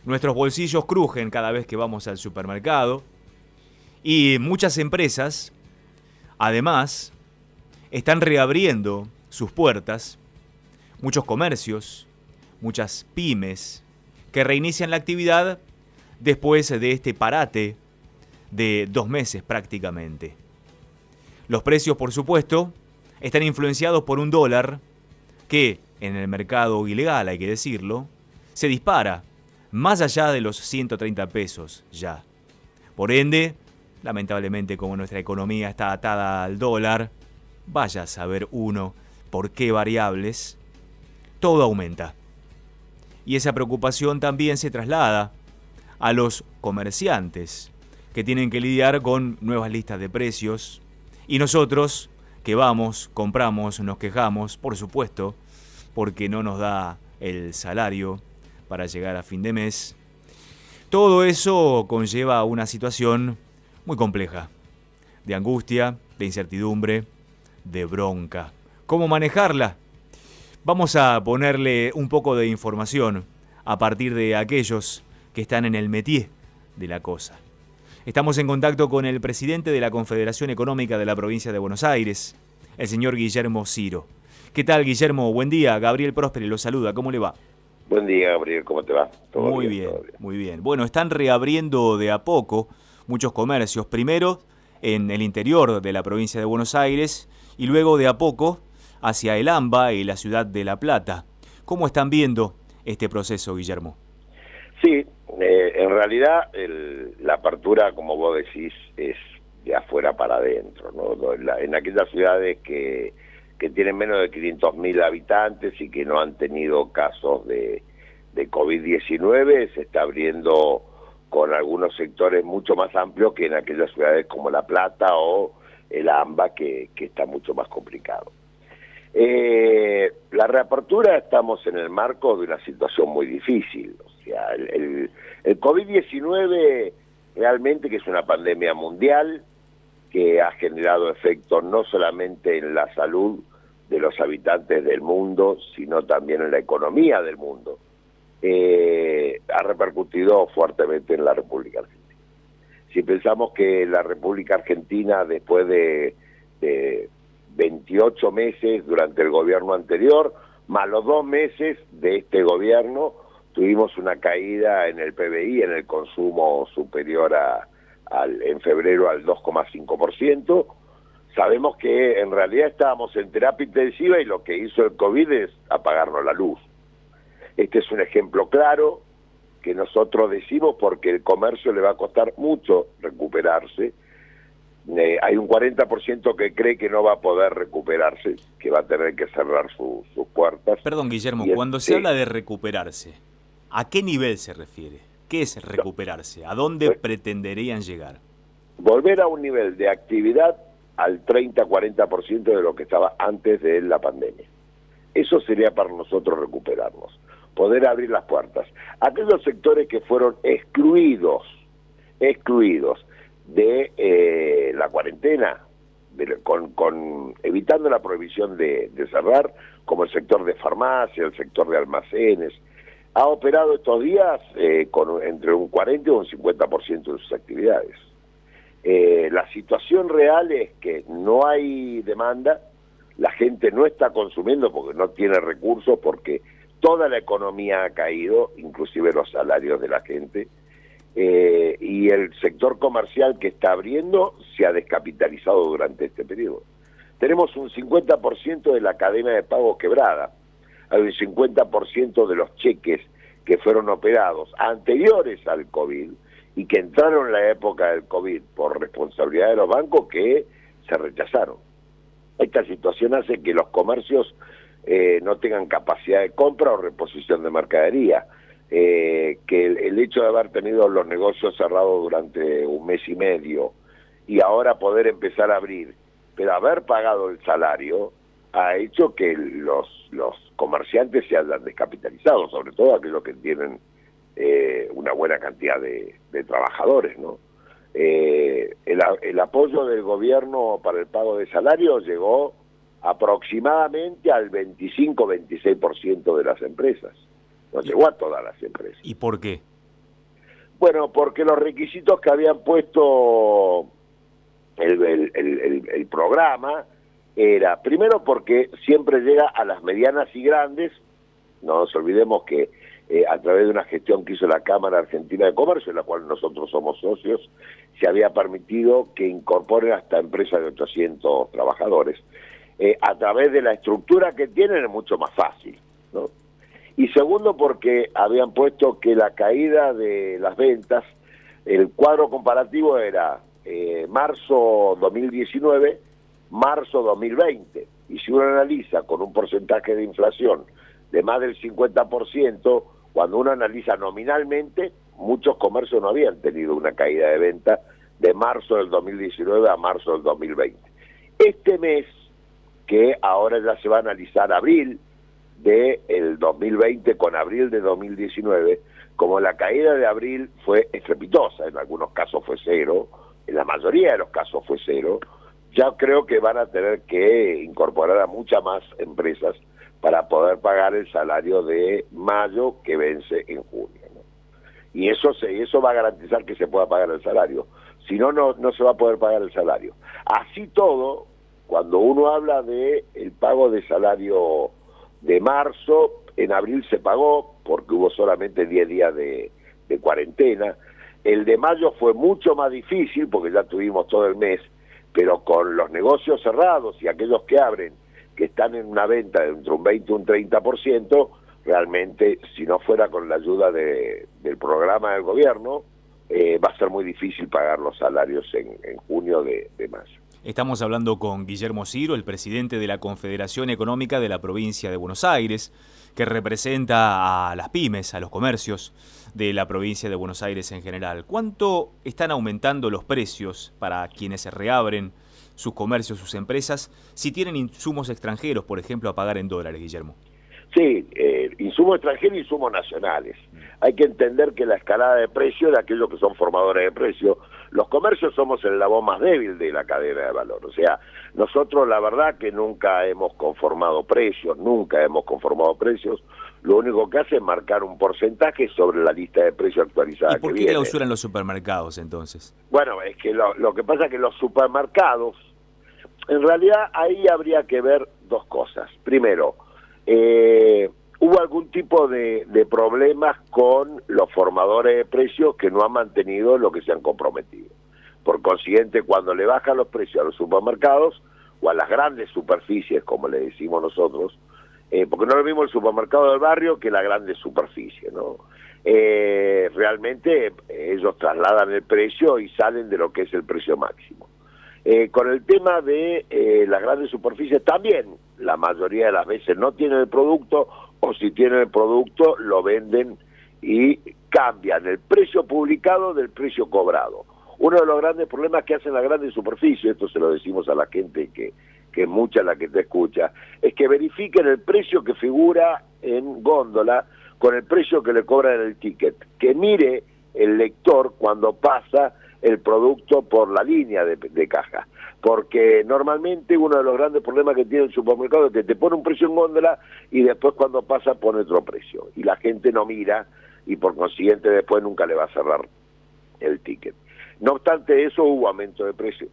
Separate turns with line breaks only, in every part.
Nuestros bolsillos crujen cada vez que vamos al supermercado y muchas empresas, además, están reabriendo sus puertas, muchos comercios, muchas pymes, que reinician la actividad después de este parate de 2 meses prácticamente. Los precios, por supuesto, están influenciados por un dólar que, en el mercado ilegal, hay que decirlo, se dispara más allá de los 130 pesos ya. Por ende, lamentablemente, como nuestra economía está atada al dólar, vaya a saber uno por qué variables, todo aumenta. Y esa preocupación también se traslada a los comerciantes, que tienen que lidiar con nuevas listas de precios, y nosotros, que vamos, compramos, nos quejamos, por supuesto, porque no nos da el salario para llegar a fin de mes. Todo eso conlleva una situación muy compleja, de angustia, de incertidumbre, de bronca. ¿Cómo manejarla? Vamos a ponerle un poco de información a partir de aquellos que están en el métier de la cosa. Estamos en contacto con el presidente de la Confederación Económica de la Provincia de Buenos Aires, el señor Guillermo Ciro. ¿Qué tal, Guillermo? Buen día. Gabriel Prósperi lo saluda. ¿Cómo le va?
Buen día, Gabriel. ¿Cómo te va? ¿Todo
Muy bien, muy bien. Bueno, están reabriendo de a poco muchos comercios. Primero en el interior de la provincia de Buenos Aires y luego de a poco hacia el AMBA y la ciudad de La Plata. ¿Cómo están viendo este proceso, Guillermo?
Sí, en realidad la apertura, como vos decís, es de afuera para adentro, ¿no? En aquellas ciudades que tienen menos de 500.000 habitantes y que no han tenido casos de COVID-19, se está abriendo con algunos sectores mucho más amplios que en aquellas ciudades como La Plata o el AMBA, que está mucho más complicado. La reapertura, estamos en el marco de una situación muy difícil. O sea, el COVID-19 realmente, que es una pandemia mundial que ha generado efectos no solamente en la salud de los habitantes del mundo, sino también en la economía del mundo, ha repercutido fuertemente en la República Argentina. Si pensamos que la República Argentina, después de 28 meses durante el gobierno anterior, más los 2 meses de este gobierno, tuvimos una caída en el PBI, en el consumo superior en febrero al 2,5%. Sabemos que en realidad estábamos en terapia intensiva y lo que hizo el COVID es apagarnos la luz. Este es un ejemplo claro que nosotros decimos porque el comercio le va a costar mucho recuperarse. Hay un 40% que cree que no va a poder recuperarse, que va a tener que cerrar sus puertas.
Perdón, Guillermo, cuando se habla de recuperarse, ¿a qué nivel se refiere? ¿Qué es recuperarse? ¿A dónde pretenderían llegar?
Volver a un nivel de actividad al 30-40% de lo que estaba antes de la pandemia. Eso sería para nosotros recuperarnos, poder abrir las puertas. Aquellos sectores que fueron excluidos de la cuarentena, evitando la prohibición de cerrar, como el sector de farmacia, el sector de almacenes, ha operado estos días entre un 40 y un 50% de sus actividades. La situación real es que no hay demanda, la gente no está consumiendo porque no tiene recursos, porque toda la economía ha caído, inclusive los salarios de la gente, y el sector comercial que está abriendo se ha descapitalizado durante este periodo. Tenemos un 50% de la cadena de pago quebrada, hay un 50% de los cheques que fueron operados anteriores al COVID y que entraron en la época del COVID por responsabilidad de los bancos que se rechazaron. Esta situación hace que los comercios no tengan capacidad de compra o reposición de mercadería, que el hecho de haber tenido los negocios cerrados durante 1 mes y medio y ahora poder empezar a abrir, pero haber pagado el salario, ha hecho que los comerciantes se hayan descapitalizado, sobre todo aquellos que tienen una buena cantidad de trabajadores, ¿no? El apoyo del gobierno para el pago de salario llegó aproximadamente al 25-26% de las empresas. No llegó a todas las empresas.
¿Y por qué?
Bueno, porque los requisitos que habían puesto el programa era, primero porque siempre llega a las medianas y grandes, no nos olvidemos que a través de una gestión que hizo la Cámara Argentina de Comercio, en la cual nosotros somos socios, se había permitido que incorporen hasta empresas de 800 trabajadores. A través de la estructura que tienen es mucho más fácil, ¿no? Y segundo porque habían puesto que la caída de las ventas, el cuadro comparativo era marzo 2019, marzo 2020, y si uno analiza con un porcentaje de inflación de más del 50%, cuando uno analiza nominalmente, muchos comercios no habían tenido una caída de venta de marzo del 2019 a marzo del 2020. Este mes, que ahora ya se va a analizar abril del 2020 con abril de 2019, como la caída de abril fue estrepitosa, en algunos casos fue cero, en la mayoría de los casos fue cero, ya creo que van a tener que incorporar a muchas más empresas para poder pagar el salario de mayo que vence en junio, ¿no? Y eso va a garantizar que se pueda pagar el salario. Si no, no se va a poder pagar el salario. Así todo, cuando uno habla de el pago de salario de marzo, en abril se pagó porque hubo solamente 10 días de cuarentena. El de mayo fue mucho más difícil porque ya tuvimos todo el mes, pero con los negocios cerrados y aquellos que abren, que están en una venta de entre un 20 y un 30%, realmente, si no fuera con la ayuda del programa del gobierno, va a ser muy difícil pagar los salarios en junio de mayo.
Estamos hablando con Guillermo Ciro, el presidente de la Confederación Económica de la Provincia de Buenos Aires, que representa a las pymes, a los comercios de la provincia de Buenos Aires en general. ¿Cuánto están aumentando los precios para quienes se reabren sus comercios, sus empresas, si tienen insumos extranjeros, por ejemplo, a pagar en dólares, Guillermo?
Sí, insumos extranjeros y insumos nacionales. Hay que entender que la escalada de precios de aquellos que son formadores de precios, los comercios somos el eslabón más débil de la cadena de valor. O sea, nosotros la verdad que nunca hemos conformado precios, lo único que hace es marcar un porcentaje sobre la lista de precios actualizada que viene.
¿Y por qué clausuran los supermercados entonces?
Bueno, es que lo que pasa es que los supermercados, en realidad ahí habría que ver dos cosas. Primero, hubo algún tipo de problemas con los formadores de precios que no han mantenido lo que se han comprometido. Por consiguiente, cuando le bajan los precios a los supermercados o a las grandes superficies, como le decimos nosotros, porque no es lo mismo el supermercado del barrio que la grande superficie, ¿no? Realmente ellos trasladan el precio y salen de lo que es el precio máximo. Con el tema de las grandes superficies también, la mayoría de las veces no tienen el producto, o si tienen el producto lo venden y cambian el precio publicado del precio cobrado. Uno de los grandes problemas que hacen las grandes superficies, esto se lo decimos a la gente que es mucha la que te escucha, es que verifiquen el precio que figura en góndola con el precio que le cobran en el ticket, que mire el lector cuando pasa el producto por la línea de caja, porque normalmente uno de los grandes problemas que tiene el supermercado es que te pone un precio en góndola y después cuando pasa pone otro precio, y la gente no mira y por consiguiente después nunca le va a cerrar el ticket. No obstante eso, hubo aumento de precio,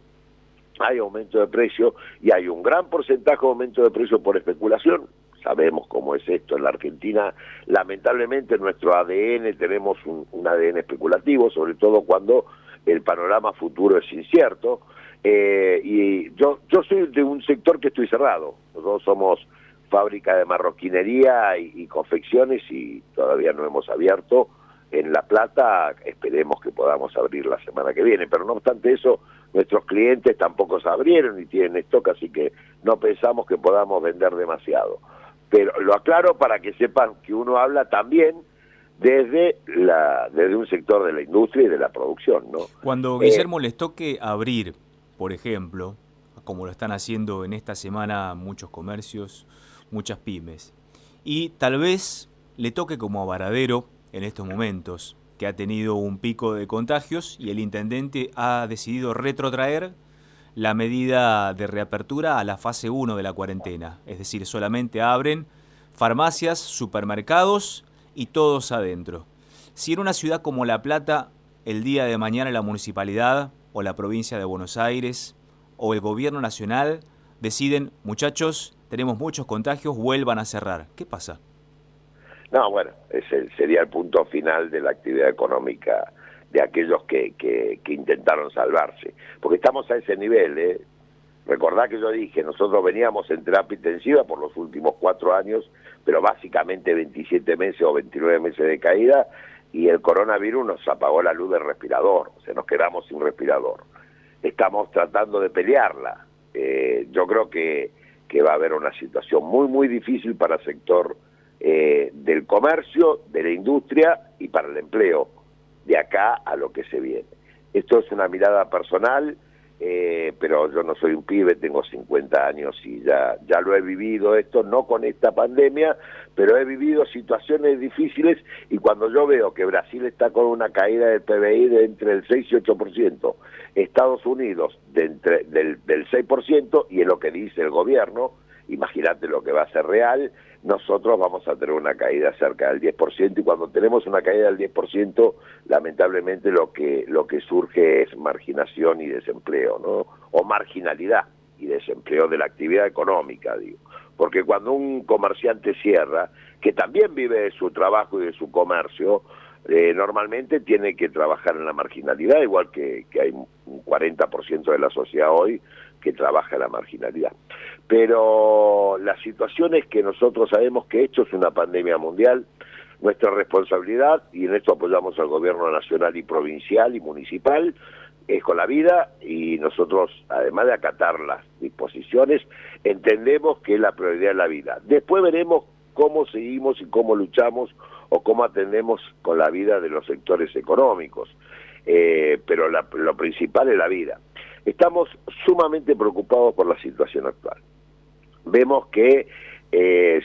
hay aumento de precio y hay un gran porcentaje de aumento de precio por especulación. Sabemos cómo es esto en la Argentina. Lamentablemente en nuestro ADN tenemos un ADN especulativo, sobre todo cuando el panorama futuro es incierto. Y yo soy de un sector que estoy cerrado. Nosotros somos fábrica de marroquinería y confecciones y todavía no hemos abierto. En La Plata esperemos que podamos abrir la semana que viene, pero no obstante eso, nuestros clientes tampoco se abrieron y tienen stock, así que no pensamos que podamos vender demasiado. Pero lo aclaro para que sepan que uno habla también desde un sector de la industria y de la producción, ¿no?
Cuando, Guillermo, les toque abrir, por ejemplo, como lo están haciendo en esta semana muchos comercios, muchas pymes, y tal vez le toque como a Varadero en estos momentos, que ha tenido un pico de contagios y el intendente ha decidido retrotraer la medida de reapertura a la fase 1 de la cuarentena. Es decir, solamente abren farmacias, supermercados y todos adentro. Si en una ciudad como La Plata, el día de mañana la municipalidad o la provincia de Buenos Aires o el gobierno nacional deciden, muchachos, tenemos muchos contagios, vuelvan a cerrar, ¿qué pasa?
No, bueno, ese sería el punto final de la actividad económica de aquellos que intentaron salvarse. Porque estamos a ese nivel, ¿eh? Recordá que yo dije, nosotros veníamos en terapia intensiva por los últimos 4 años, pero básicamente 27 meses o 29 meses de caída, y el coronavirus nos apagó la luz del respirador, o sea, nos quedamos sin respirador. Estamos tratando de pelearla. Yo creo que va a haber una situación muy, muy difícil para el sector del comercio, de la industria y para el empleo, de acá a lo que se viene. Esto es una mirada personal, pero yo no soy un pibe, tengo 50 años y ya lo he vivido esto, no con esta pandemia, pero he vivido situaciones difíciles, y cuando yo veo que Brasil está con una caída del PBI de entre el 6 y 8%, Estados Unidos del 6%, y es lo que dice el gobierno, imagínate lo que va a ser real, nosotros vamos a tener una caída cerca del 10%, y cuando tenemos una caída del 10%, lamentablemente lo que surge es marginación y desempleo, ¿no? O marginalidad y desempleo de la actividad económica, digo. Porque cuando un comerciante cierra, que también vive de su trabajo y de su comercio, normalmente tiene que trabajar en la marginalidad, igual que hay un 40% de la sociedad hoy que trabaja en la marginalidad. Pero la situación es que nosotros sabemos que esto es una pandemia mundial, nuestra responsabilidad, y en esto apoyamos al gobierno nacional y provincial y municipal, es con la vida, y nosotros, además de acatar las disposiciones, entendemos que la prioridad es la vida. Después veremos cómo seguimos y cómo luchamos o cómo atendemos con la vida de los sectores económicos, pero lo principal es la vida. Estamos sumamente preocupados por la situación actual. Vemos que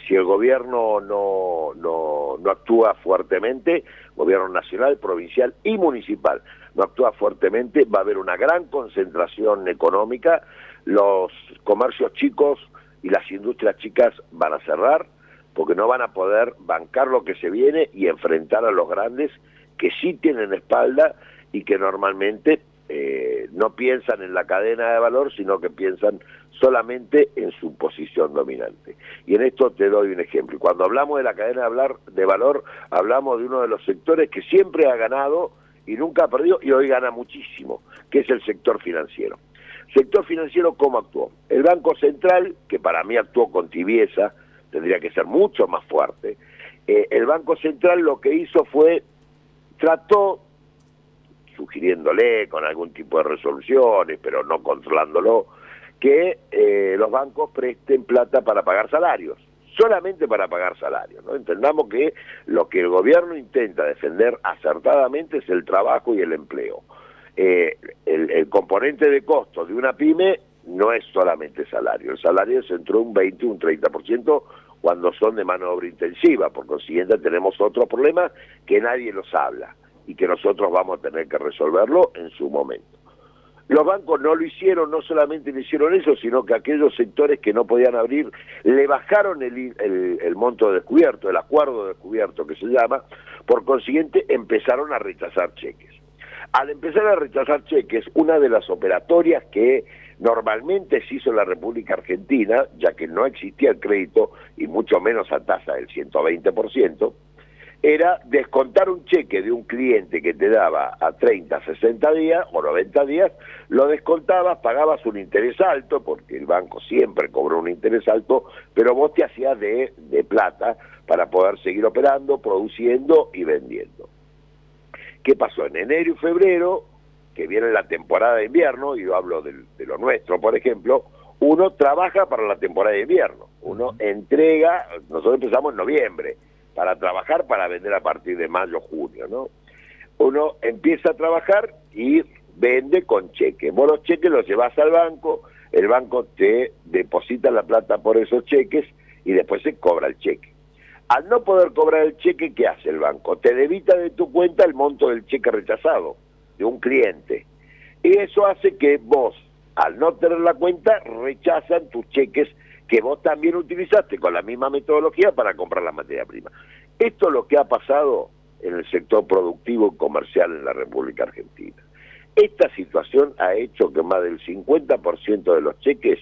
si el gobierno no actúa fuertemente, gobierno nacional, provincial y municipal, no actúa fuertemente, va a haber una gran concentración económica, los comercios chicos y las industrias chicas van a cerrar, porque no van a poder bancar lo que se viene y enfrentar a los grandes que sí tienen espalda y que normalmente no piensan en la cadena de valor, sino que piensan solamente en su posición dominante. Y en esto te doy un ejemplo. Cuando hablamos de la cadena de valor, hablamos de uno de los sectores que siempre ha ganado y nunca ha perdido, y hoy gana muchísimo, que es el sector financiero. Sector financiero, ¿cómo actuó? El Banco Central, que para mí actuó con tibieza, tendría que ser mucho más fuerte. El Banco Central lo que hizo fue, trató, sugiriéndole con algún tipo de resoluciones, pero no controlándolo, que los bancos presten plata para pagar salarios, solamente para pagar salarios, ¿no? Entendamos que lo que el gobierno intenta defender acertadamente es el trabajo y el empleo. El componente de costo de una pyme no es solamente salario, el salario es entre un 20 y un 30% cuando son de mano de obra intensiva, por consiguiente tenemos otro problema que nadie los habla y que nosotros vamos a tener que resolverlo en su momento. Los bancos no lo hicieron, no solamente le hicieron eso, sino que aquellos sectores que no podían abrir, le bajaron el monto descubierto, el acuerdo descubierto que se llama, por consiguiente empezaron a rechazar cheques. Al empezar a rechazar cheques, una de las operatorias que normalmente se hizo en la República Argentina, ya que no existía el crédito, y mucho menos a tasa del 120%, era descontar un cheque de un cliente que te daba a 30, 60 días o 90 días, lo descontabas, pagabas un interés alto, porque el banco siempre cobró un interés alto, pero vos te hacías de plata para poder seguir operando, produciendo y vendiendo. ¿Qué pasó? En enero y febrero, que viene la temporada de invierno, y yo hablo de lo nuestro, por ejemplo, uno trabaja para la temporada de invierno, uno entrega, nosotros empezamos en noviembre, para trabajar, para vender a partir de mayo, junio, ¿no? Uno empieza a trabajar y vende con cheques. Vos los cheques los llevas al banco, el banco te deposita la plata por esos cheques y después se cobra el cheque. Al no poder cobrar el cheque, ¿qué hace el banco? Te debita de tu cuenta el monto del cheque rechazado de un cliente. Y eso hace que vos, al no tener la cuenta, rechazan tus cheques que vos también utilizaste con la misma metodología para comprar la materia prima. Esto es lo que ha pasado en el sector productivo y comercial en la República Argentina. Esta situación ha hecho que más del 50% de los cheques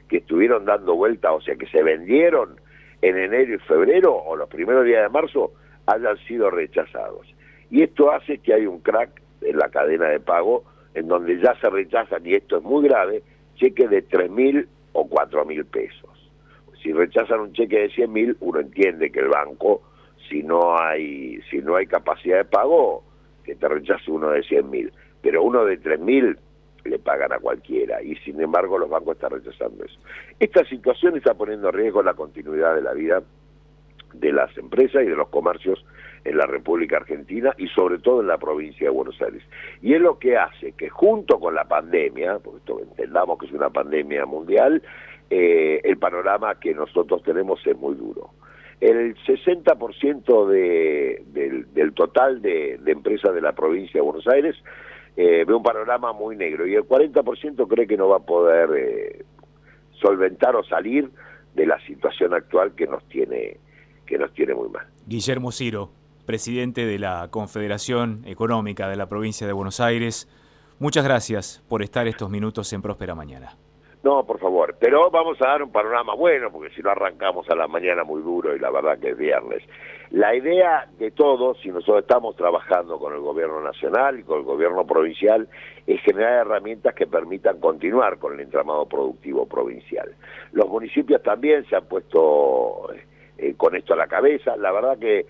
que estuvieron dando vuelta, o sea, que se vendieron en enero y febrero o los primeros días de marzo, hayan sido rechazados. Y esto hace que hay un crack en la cadena de pago, en donde ya se rechazan, y esto es muy grave, cheques de 3.000 o 4.000 pesos. Si rechazan un cheque de 100.000, uno entiende que el banco, si no hay capacidad de pago, que te rechace uno de 100.000, pero uno de 3.000 le pagan a cualquiera, y sin embargo los bancos están rechazando eso. Esta situación está poniendo en riesgo la continuidad de la vida de las empresas y de los comercios en la República Argentina y sobre todo en la provincia de Buenos Aires. Y es lo que hace que junto con la pandemia, porque esto entendamos que es una pandemia mundial, el panorama que nosotros tenemos es muy duro. El 60% del total de empresas de la provincia de Buenos Aires ve un panorama muy negro, y el 40% cree que no va a poder solventar o salir de la situación actual que nos tiene muy mal.
Guillermo Ciro, presidente de la Confederación Económica de la provincia de Buenos Aires, muchas gracias por estar estos minutos en Próspera Mañana.
No, por favor, pero vamos a dar un panorama bueno, porque si no arrancamos a la mañana muy duro y la verdad que es viernes. La idea de todos, si nosotros estamos trabajando con el gobierno nacional y con el gobierno provincial, es generar herramientas que permitan continuar con el entramado productivo provincial. Los municipios también se han puesto con esto a la cabeza. La verdad que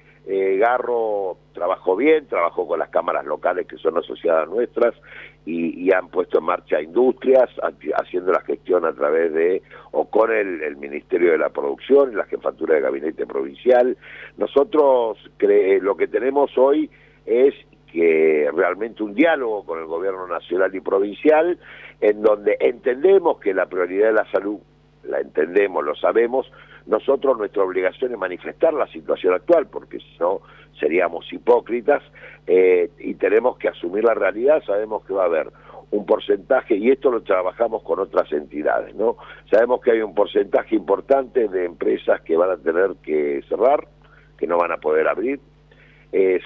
Garro trabajó bien, trabajó con las cámaras locales que son asociadas nuestras y han puesto en marcha industrias, haciendo la gestión a través de o con el Ministerio de la Producción y la Jefatura de Gabinete Provincial. Nosotros lo que tenemos hoy es que realmente un diálogo con el gobierno nacional y provincial, en donde entendemos que la prioridad de la salud, la entendemos, lo sabemos. Nosotros nuestra obligación es manifestar la situación actual, porque si no seríamos hipócritas, y tenemos que asumir la realidad. Sabemos que va a haber un porcentaje, y esto lo trabajamos con otras entidades, ¿no? Sabemos que hay un porcentaje importante de empresas que van a tener que cerrar, que no van a poder abrir.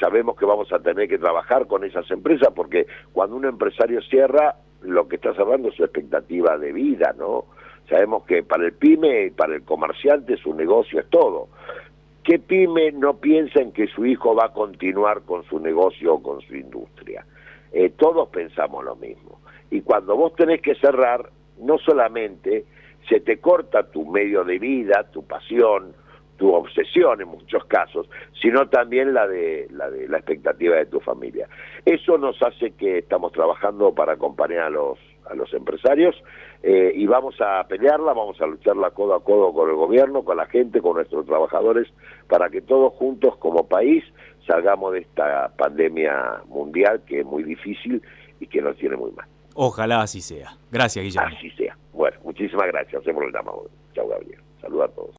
Sabemos que vamos a tener que trabajar con esas empresas, porque cuando un empresario cierra, lo que está cerrando es su expectativa de vida, ¿no? Sabemos que para el pyme y para el comerciante su negocio es todo. ¿Qué pyme no piensa en que su hijo va a continuar con su negocio o con su industria? Todos pensamos lo mismo. Y cuando vos tenés que cerrar, no solamente se te corta tu medio de vida, tu pasión, tu obsesión en muchos casos, sino también la de la expectativa de tu familia. Eso nos hace que estamos trabajando para acompañar a los empresarios, y vamos a pelearla, vamos a lucharla codo a codo con el gobierno, con la gente, con nuestros trabajadores, para que todos juntos como país salgamos de esta pandemia mundial que es muy difícil y que nos tiene muy mal.
Ojalá así sea. Gracias, Guillermo.
Así sea. Bueno, muchísimas gracias. Hacemos el llamado. Chao, Gabriel. Saludos a todos.